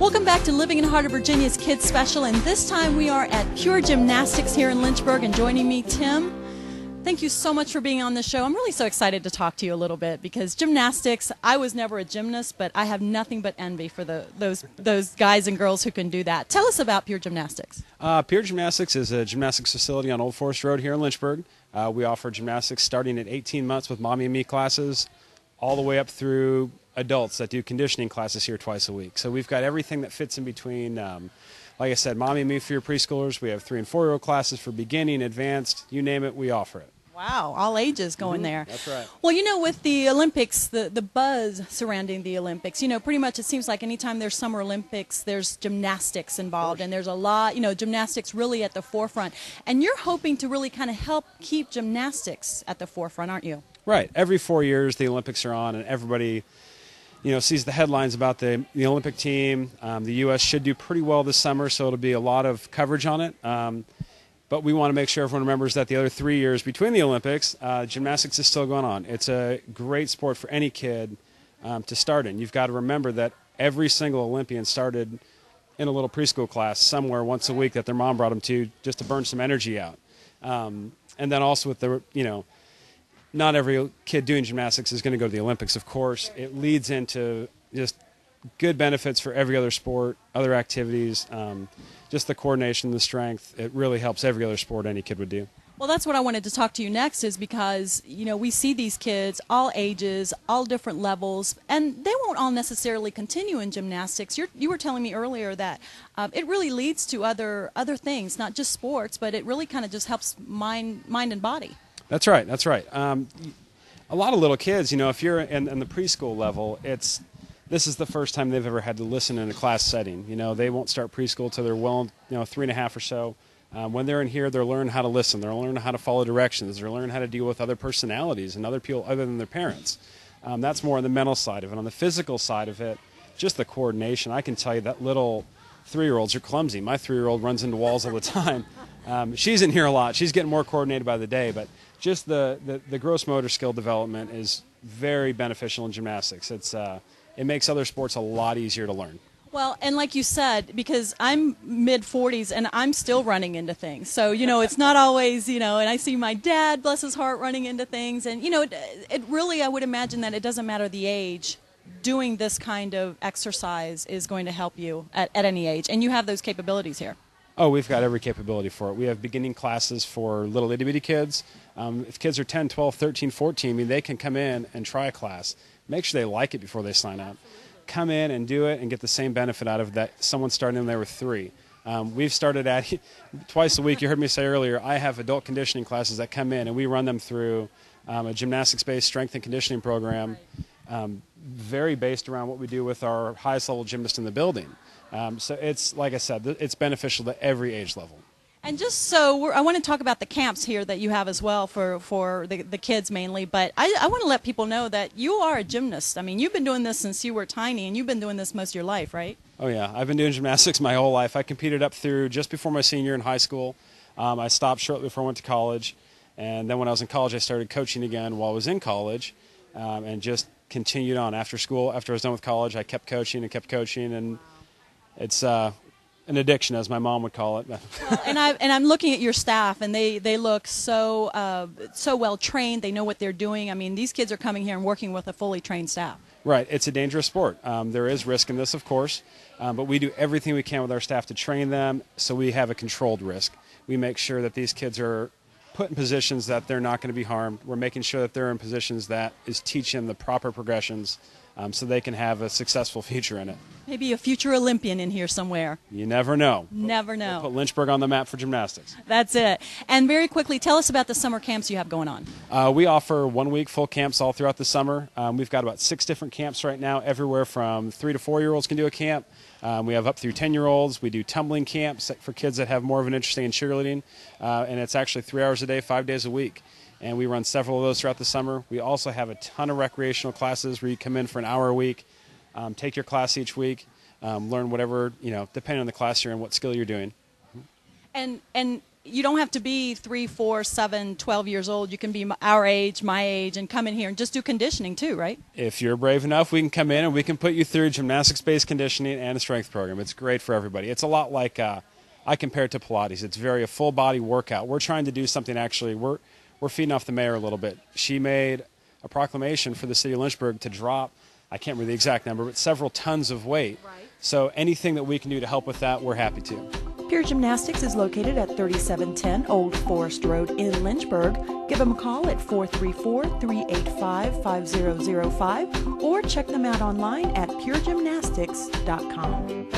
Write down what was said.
Welcome back to Living in Heart of Virginia's Kids Special, and this time we are at Pure Gymnastics here in Lynchburg, and joining me, Tim. Thank you so much for being on the show. I'm really so excited to talk to you a little bit because gymnastics, I was never a gymnast, but I have nothing but envy for those guys and girls who can do that. Tell us about Pure Gymnastics. Pure Gymnastics is a gymnastics facility on Old Forest Road here in Lynchburg. We offer gymnastics starting at 18 months with Mommy and Me classes, all the way up through adults that do conditioning classes here twice a week. So we've got everything that fits in between. Like I said, Mommy and Me for your preschoolers. We have 3- and 4-year-old classes for beginning, advanced, you name it, we offer it. Wow, all ages going there. That's right. Well, you know, with the Olympics, the buzz surrounding the Olympics, you know, pretty much it seems like anytime there's Summer Olympics, there's gymnastics involved, and there's a lot, you know, gymnastics really at the forefront. And you're hoping to really kind of help keep gymnastics at the forefront, aren't you? Right. Every 4 years, the Olympics are on, and everybody, you know, sees the headlines about the Olympic team. The U.S. should do pretty well this summer, so it'll be a lot of coverage on it. But we want to make sure everyone remembers that the other 3 years between the Olympics, gymnastics is still going on. It's a great sport for any kid to start in. You've got to remember that every single Olympian started in a little preschool class somewhere once a week that their mom brought them to just to burn some energy out. And then also with the, you know, not every kid doing gymnastics is going to go to the Olympics, of course. It leads into just good benefits for every other sport, other activities, just the coordination, the strength. It really helps every other sport any kid would do. Well, that's what I wanted to talk to you next is because, you know, we see these kids, all ages, all different levels, and they won't all necessarily continue in gymnastics. You were telling me earlier that it really leads to other things, not just sports, but it really kind of just helps mind and body. That's right. That's right. A lot of little kids, you know, if you're in the preschool level, this is the first time they've ever had to listen in a class setting. You know, they won't start preschool till they're well, you know, 3.5 or so. When they're in here, they'll learn how to listen. They'll learn how to follow directions. They'll learn how to deal with other personalities and other people other than their parents. That's more on the mental side of it. On the physical side of it, just the coordination. I can tell you that little 3-year-olds are clumsy. My 3-year-old runs into walls all the time. She's in here a lot. She's getting more coordinated by the day, but just the gross motor skill development is very beneficial in gymnastics. It makes other sports a lot easier to learn. Well, and like you said, because I'm mid-40s and I'm still running into things. So, you know, it's not always, you know, and I see my dad, bless his heart, running into things. And, you know, it really, I would imagine that it doesn't matter the age. Doing this kind of exercise is going to help you at any age. And you have those capabilities here. Oh, we've got every capability for it. We have beginning classes for little itty-bitty kids. If kids are 10, 12, 13, 14, I mean, they can come in and try a class. Make sure they like it before they sign up. Come in and do it and get the same benefit out of that someone starting in there with 3. We've started at twice a week. You heard me say earlier, I have adult conditioning classes that come in, and we run them through a gymnastics-based strength and conditioning program, very based around what we do with our highest level gymnast in the building. So it's, like I said, it's beneficial to every age level. And just so, I want to talk about the camps here that you have as well for the kids mainly, but I want to let people know that you are a gymnast. I mean, you've been doing this since you were tiny, and you've been doing this most of your life, right? Oh, yeah. I've been doing gymnastics my whole life. I competed up through just before my senior year in high school. I stopped shortly before I went to college, and then when I was in college, I started coaching again while I was in college, and just continued on after school. After I was done with college, I kept coaching, and it's an addiction, as my mom would call it. Well, and I'm looking at your staff, and they look so well trained. They know what they're doing. I mean, these kids are coming here and working with a fully trained staff. Right. It's a dangerous sport. There is risk in this, of course, but we do everything we can with our staff to train them so we have a controlled risk. We make sure that these kids are put in positions that they're not going to be harmed. We're making sure that they're in positions that is teaching the proper progressions so they can have a successful future in it. Maybe a future Olympian in here somewhere. You never know. Never know. We'll put Lynchburg on the map for gymnastics. That's it. And very quickly, tell us about the summer camps you have going on. We offer 1-week full camps all throughout the summer. We've got about 6 different camps right now, everywhere from 3 to 4-year-olds can do a camp. We have up through 10-year-olds. We do tumbling camps for kids that have more of an interest in cheerleading. And it's actually 3 hours a day, 5 days a week. And we run several of those throughout the summer. We also have a ton of recreational classes where you come in for an hour a week, take your class each week, learn whatever, you know, depending on the class you're in, what skill you're doing. And you don't have to be 3, 4, 7, 12 years old. You can be our age, my age, and come in here and just do conditioning too, right? If you're brave enough, we can come in and we can put you through gymnastics-based conditioning and a strength program. It's great for everybody. It's a lot like I compare it to Pilates. It's a full body workout. We're trying to do something actually. We're feeding off the mayor a little bit. She made a proclamation for the city of Lynchburg to drop, I can't remember the exact number, but several tons of weight. Right. So anything that we can do to help with that, we're happy to. Pure Gymnastics is located at 3710 Old Forest Road in Lynchburg. Give them a call at 434-385-5005 or check them out online at puregymnastics.com.